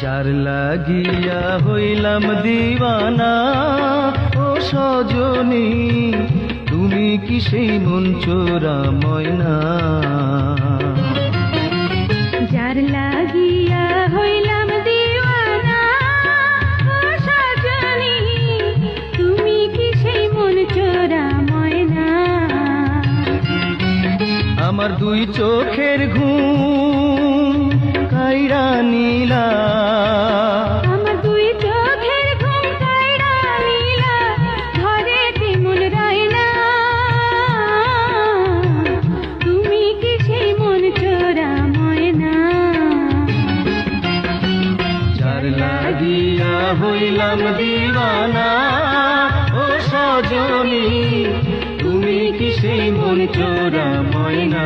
যার লাগিয়া হইলাম দিওয়ানা ও সজনী, তুমি কি সেই মন চোরা ময়না? যার লাগিয়া হইলাম দিওয়ানা ও সজনী, তুমি কি সেই মন চোরা ময়না? আমার দুই চোখের ঘুম কাইরা নীলা, আমার দুই চোখের ঘুম কাইরা নীলা, ঘরে তেমন রয় না, তুমি কি সেই মন চোরা ময়না? যার লাগিয়া হইলাম দিওয়ানা ও সজনী, তুমি কি সেই মন চোরা ময়না?